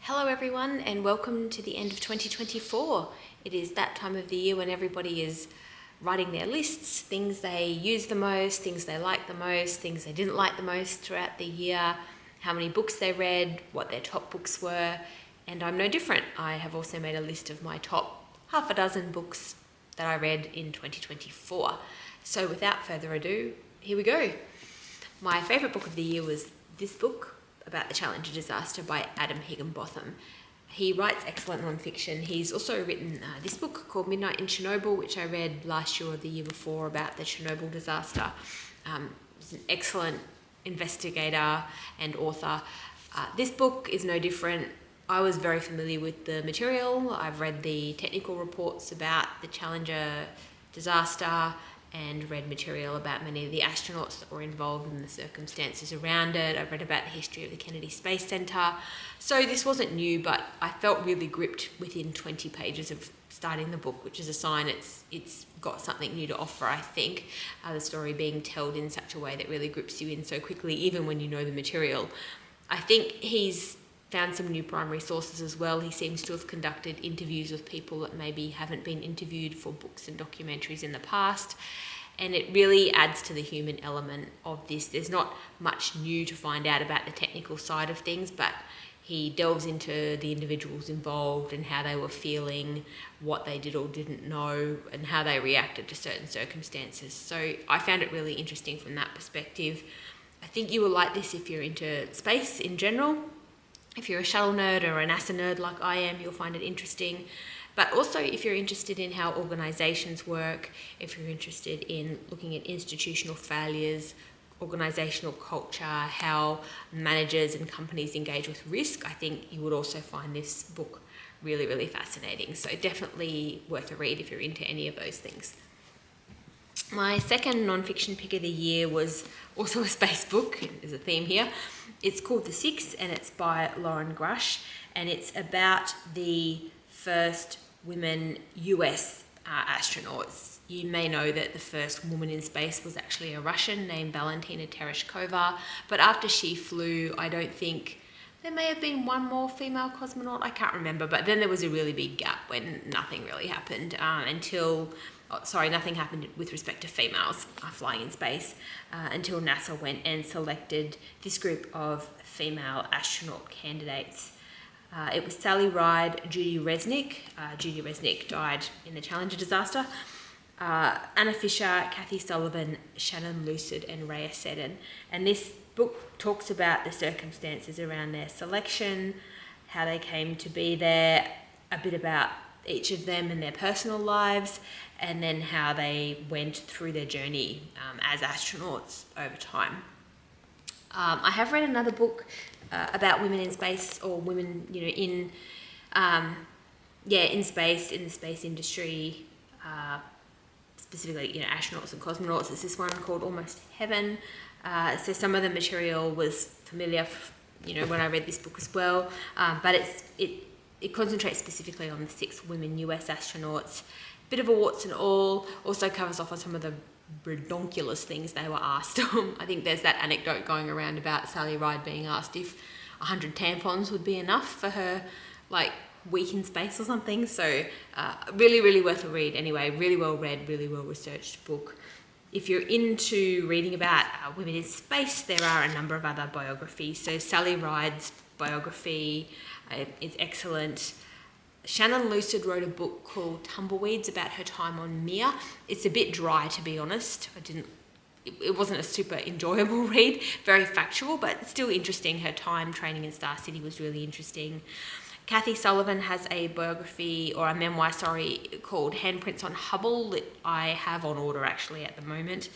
Hello everyone and welcome to the end of 2024. It is that time of the year when everybody is writing their lists, things they use the most, things they like the most, things they didn't like the most throughout the year, how many books they read, what their top books were, and I'm no different. I have also made a list of my top half a dozen books that I read in 2024. So without further ado, here we go. My favourite book of the year was this book, about the Challenger disaster by Adam Higginbotham. He writes excellent non-fiction. He's also written this book called Midnight in Chernobyl, which I read last year or the year before about the Chernobyl disaster. He's an excellent investigator and author. This book is no different. I was very familiar with the material. I've read the technical reports about the Challenger disaster and read material about many of the astronauts that were involved in the circumstances around it. I've read about the history of the Kennedy Space Center. So this wasn't new, but I felt really gripped within 20 pages of starting the book, which is a sign it's got something new to offer, I think. The story being told in such a way that really grips you in so quickly, even when you know the material. I think he's found some new primary sources as well. He seems to have conducted interviews with people that maybe haven't been interviewed for books and documentaries in the past. And it really adds to the human element of this. There's not much new to find out about the technical side of things, but he delves into the individuals involved and how they were feeling, what they did or didn't know, and how they reacted to certain circumstances. So I found it really interesting from that perspective. I think you will like this if you're into space in general. If you're a shuttle nerd or a NASA nerd like I am, you'll find it interesting. But also if you're interested in how organisations work, if you're interested in looking at institutional failures, organisational culture, how managers and companies engage with risk, I think you would also find this book really, really fascinating. So definitely worth a read if you're into any of those things. My second non-fiction pick of the year was also a space book. There's a theme here. It's called The Six and it's by Loren Grush, and it's about the first women US astronauts. You may know that the first woman in space was actually a Russian named Valentina Tereshkova, but after she flew, I don't think there may have been one more female cosmonaut, I can't remember, but then there was a really big gap when nothing really happened nothing happened with respect to females flying in space until NASA went and selected this group of female astronaut candidates. It was Sally Ride, Judy Resnick. Judy Resnick died in the Challenger disaster. Anna Fisher, Kathy Sullivan, Shannon, Lucid, and Rhea Seddon. And this book talks about the circumstances around their selection, how they came to be there, a bit about each of them and their personal lives, and then how they went through their journey as astronauts over time. I have read another book about women in space, or women, in space, in the space industry, specifically, astronauts and cosmonauts. It's this one called Almost Heaven. So some of the material was familiar, when I read this book as well, but it concentrates specifically on the 6 women US astronauts. Bit of a warts and all, also covers off on some of the redonkulous things they were asked. I think there's that anecdote going around about Sally Ride being asked if 100 tampons would be enough for her week in space or something. So really, really worth a read anyway. Really well read, really well researched book. If you're into reading about women in space, there are a number of other biographies. So Sally Ride's biography is excellent. Shannon Lucid wrote a book called Tumbleweeds about her time on Mir. It's a bit dry, to be honest. It wasn't a super enjoyable read, very factual, but still interesting. Her time training in Star City was really interesting. Kathy Sullivan has a biography, or a memoir, called Handprints on Hubble that I have on order actually at the moment.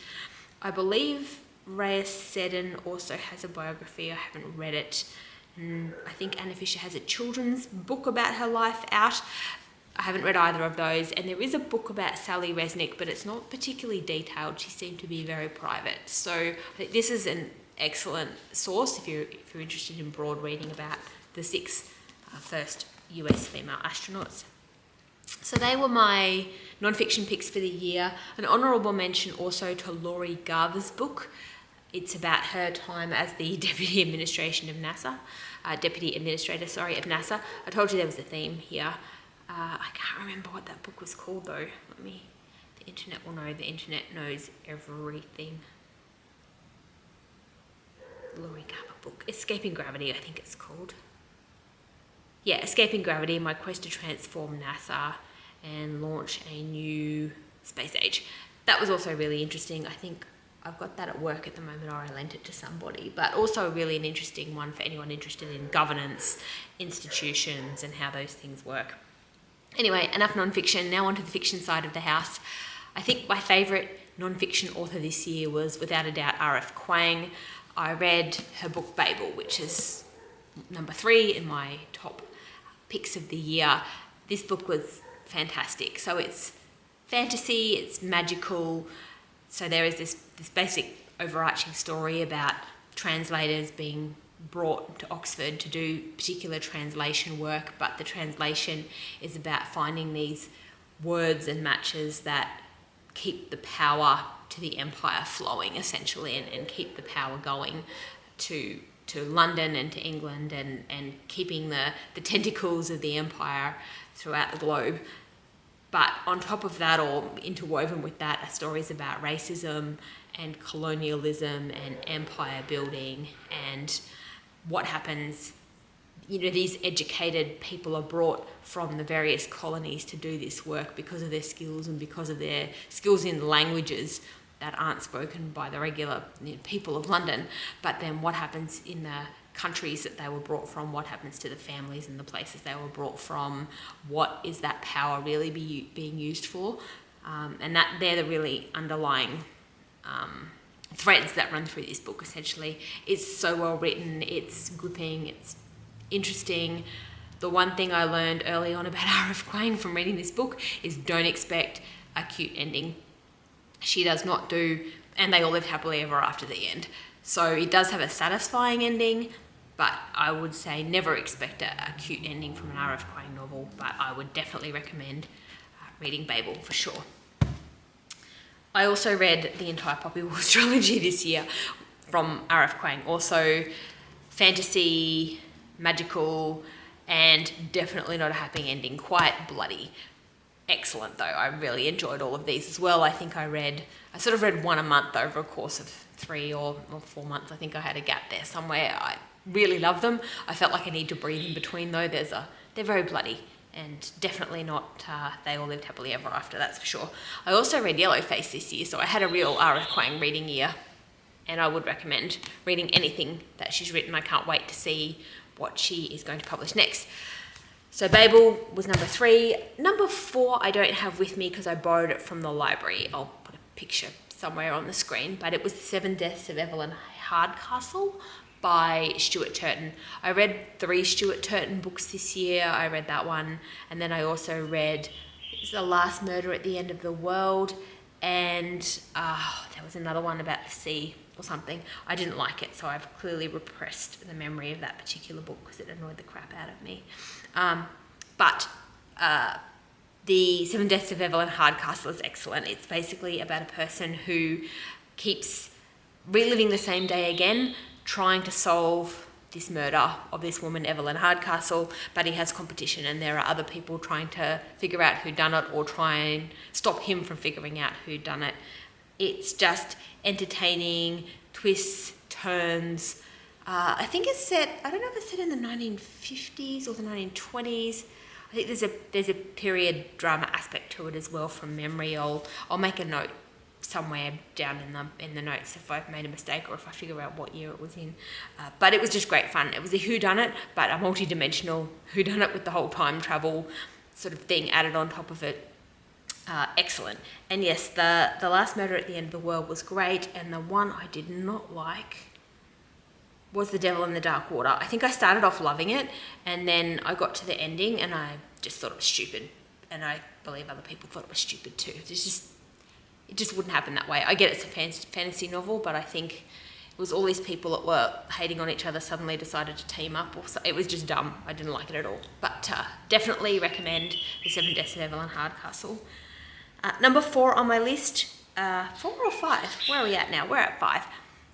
I believe Rhea Seddon also has a biography. I haven't read it. And I think Anna Fisher has a children's book about her life out. I haven't read either of those. And there is a book about Sally Resnick, but it's not particularly detailed. She seemed to be very private. So I think this is an excellent source if you're interested in broad reading about the 6 first US female astronauts. So they were my non-fiction picks for the year. An honourable mention also to Laurie Garver's book, It's about her time as the Deputy Administrator of NASA. Of NASA. I told you there was a theme here. I can't remember what that book was called though. The internet will know. The internet knows everything. Laurie Kappa book. Escaping Gravity, I think it's called. Yeah, Escaping Gravity, my quest to transform NASA and launch a new space age. That was also really interesting. I think I've got that at work at the moment, or I lent it to somebody, but also really an interesting one for anyone interested in governance, institutions, and how those things work. Anyway, enough non-fiction. Now onto the fiction side of the house. I think my favourite non-fiction author this year was, without a doubt, R.F. Kuang. I read her book Babel, which is number 3 in my top picks of the year. This book was fantastic. So it's fantasy, it's magical. So there is this basic overarching story about translators being brought to Oxford to do particular translation work, but the translation is about finding these words and matches that keep the power to the empire flowing, essentially, and keep the power going to London and to England, and keeping the tentacles of the empire throughout the globe. But on top of that, or interwoven with that, are stories about racism and colonialism and empire building and what happens. These educated people are brought from the various colonies to do this work because of their skills and because of their skills in languages that aren't spoken by the regular people of London. But then what happens in the countries that they were brought from? What happens to the families and the places they were brought from? What is that power really being used for? And that they're the really underlying threads that run through this book, essentially. It's so well written, it's gripping, it's interesting. The one thing I learned early on about R.F. Kuang from reading this book is don't expect a cute ending. She does not do, and they all lived happily ever after the end. So it does have a satisfying ending, but I would say never expect a cute ending from an R.F. Kuang novel, but I would definitely recommend reading Babel for sure. I also read the entire Poppy Wars trilogy this year from R.F. Kuang. Also fantasy, magical, and definitely not a happy ending. Quite bloody. Excellent though. I really enjoyed all of these as well. I think I sort of read one a month over a course of 3 or 4 months. I think I had a gap there somewhere. I really love them. I felt like I need to breathe in between though. They're very bloody. And definitely not They All Lived Happily Ever After, that's for sure. I also read Yellowface this year, so I had a real R.F. Kuang reading year, and I would recommend reading anything that she's written. I can't wait to see what she is going to publish next. So Babel was number 3. Number 4 I don't have with me because I borrowed it from the library. I'll put a picture somewhere on the screen, but it was The 7 Deaths of Evelyn Hardcastle by Stuart Turton. I read 3 Stuart Turton books this year. I read that one, and then I also read The Last Murder at the End of the World, and there was another one about the sea or something. I didn't like it, so I've clearly repressed the memory of that particular book because it annoyed the crap out of me. But The 7 Deaths of Evelyn Hardcastle is excellent. It's basically about a person who keeps reliving the same day again, trying to solve this murder of this woman, Evelyn Hardcastle, but he has competition and there are other people trying to figure out who done it or try and stop him from figuring out who done it. It's just entertaining, twists, turns. I think it's set, I don't know if it's set in the 1950s or the 1920s. I think there's a period drama aspect to it as well from memory. I'll make a note somewhere down in the notes if I've made a mistake or if I figure out what year it was in. But it was just great fun. It was a whodunit, but a multi-dimensional whodunit with the whole time travel sort of thing added on top of it. Excellent. And yes, the Last Murder at the End of the World was great, and the one I did not like was The Devil in the Dark Water. I think I started off loving it, and then I got to the ending and I just thought it was stupid, and I believe other people thought it was stupid too. It just wouldn't happen that way. I get it's a fantasy novel, but I think it was all these people that were hating on each other suddenly decided to team up. It was just dumb. I didn't like it at all. But definitely recommend The 7 Deaths of Evelyn Hardcastle. Number 4 on my list, 4 or 5? Where are we at now? We're at 5.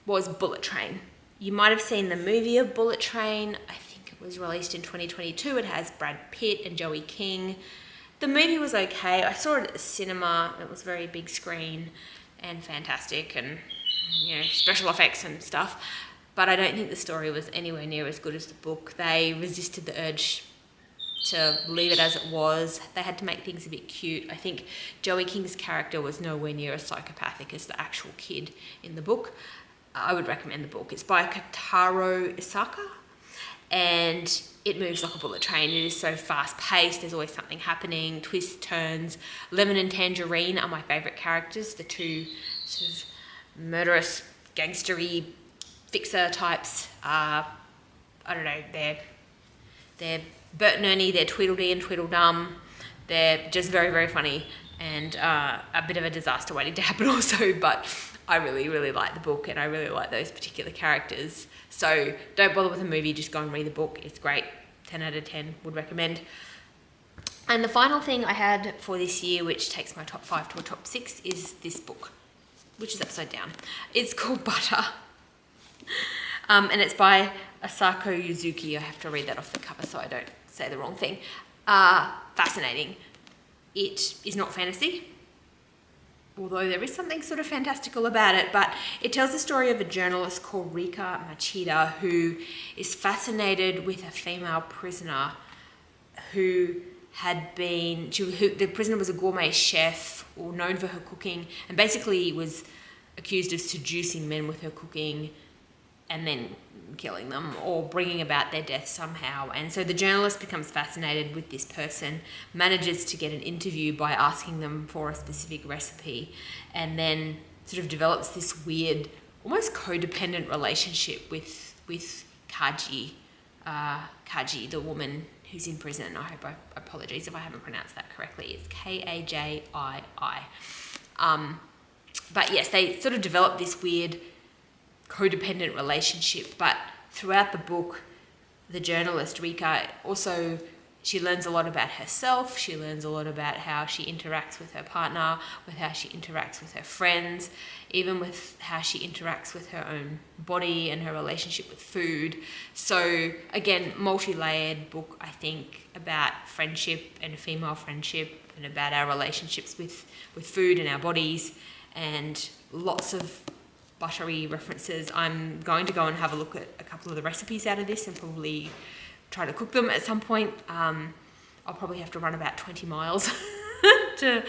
was Bullet Train. You might have seen the movie of Bullet Train. I think it was released in 2022. It has Brad Pitt and Joey King. The movie was okay. I saw it at the cinema. It was very big screen and fantastic and, special effects and stuff. But I don't think the story was anywhere near as good as the book. They resisted the urge to leave it as it was. They had to make things a bit cute. I think Joey King's character was nowhere near as psychopathic as the actual kid in the book. I would recommend the book. It's by Kotaro Isaka, and it moves like a bullet train. It is so fast-paced. There's always something happening, twists, turns. Lemon and Tangerine are my favourite characters, the two sort of murderous, gangstery fixer types. I don't know, they're Bert and Ernie, they're Tweedledee and Tweedledum. They're just very, very funny and a bit of a disaster waiting to happen also, but I really, really like the book and I really like those particular characters. So don't bother with the movie, just go and read the book. It's great. 10 out of 10, would recommend. And the final thing I had for this year, which takes my top 5 to a top 6, is this book, which is upside down. It's called Butter. And it's by Asako Yuzuki. I have to read that off the cover so I don't say the wrong thing. Fascinating. It is not fantasy, although there is something sort of fantastical about it, but it tells the story of a journalist called Rika Machida who is fascinated with a female prisoner who the prisoner was a gourmet chef or known for her cooking, and basically was accused of seducing men with her cooking and then killing them or bringing about their death somehow. And so the journalist becomes fascinated with this person, manages to get an interview by asking them for a specific recipe, and then sort of develops this weird, almost codependent relationship with Kaji, the woman who's in prison. Apologies if I haven't pronounced that correctly. It's Kajii. But yes, they sort of develop this weird codependent relationship, but throughout the book, the journalist Rika also, she learns a lot about herself. She learns a lot about how she interacts with her partner, with how she interacts with her friends, even with how she interacts with her own body and her relationship with food. So again, multi-layered book, I think, about friendship and female friendship and about our relationships with food and our bodies, and lots of buttery references. I'm going to go and have a look at a couple of the recipes out of this and probably try to cook them at some point. I'll probably have to run about 20 miles to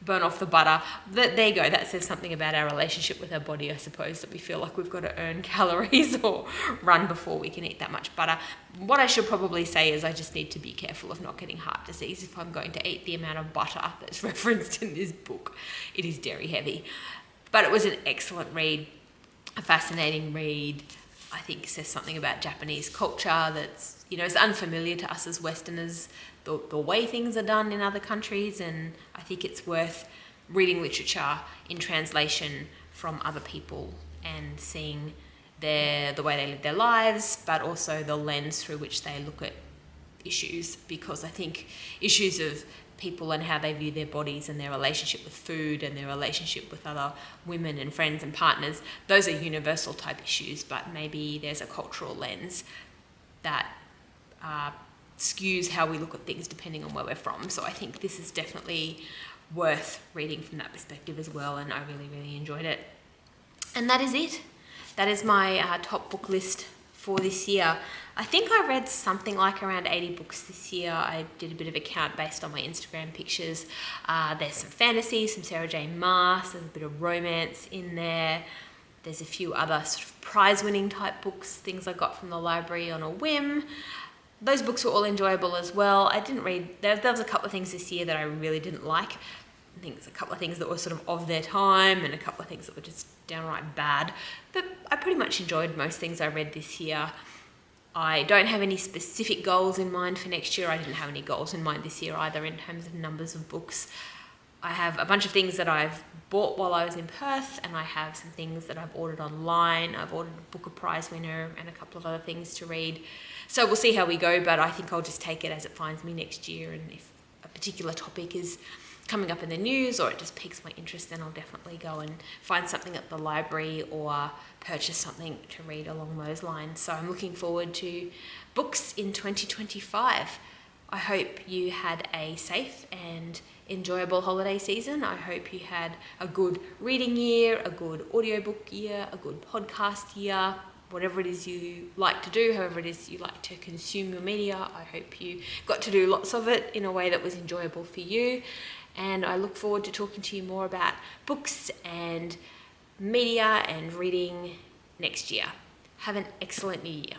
burn off the butter. There you go. That says something about our relationship with our body, I suppose, that we feel like we've got to earn calories or run before we can eat that much butter. What I should probably say is I just need to be careful of not getting heart disease if I'm going to eat the amount of butter that's referenced in this book. It is dairy heavy. But it was an excellent read, a fascinating read. I think says something about Japanese culture that's, it's unfamiliar to us as Westerners, the way things are done in other countries, and I think it's worth reading literature in translation from other people and seeing the way they live their lives, but also the lens through which they look at issues, because I think issues of people and how they view their bodies and their relationship with food and their relationship with other women and friends and partners, those are universal type issues, but maybe there's a cultural lens that skews how we look at things depending on where we're from. So I think this is definitely worth reading from that perspective as well, and I really, really enjoyed it. And that is it. That is my top book list for this year. I think I read something like around 80 books this year. I did a bit of a count based on my Instagram pictures. There's some fantasy, some Sarah J. Maas, there's a bit of romance in there. There's a few other sort of prize-winning type books, things I got from the library on a whim. Those books were all enjoyable as well. I didn't read, there was a couple of things this year that I really didn't like. I think there's a couple of things that were sort of their time and a couple of things that were just downright bad. But I pretty much enjoyed most things I read this year. I don't have any specific goals in mind for next year. I didn't have any goals in mind this year either in terms of numbers of books. I have a bunch of things that I've bought while I was in Perth, and I have some things that I've ordered online. I've ordered a Booker Prize winner and a couple of other things to read. So we'll see how we go, but I think I'll just take it as it finds me next year, and if a particular topic is coming up in the news, or it just piques my interest, then I'll definitely go and find something at the library or purchase something to read along those lines. So I'm looking forward to books in 2025. I hope you had a safe and enjoyable holiday season. I hope you had a good reading year, a good audiobook year, a good podcast year, whatever it is you like to do, however it is you like to consume your media. I hope you got to do lots of it in a way that was enjoyable for you. And I look forward to talking to you more about books and media and reading next year. Have an excellent new year.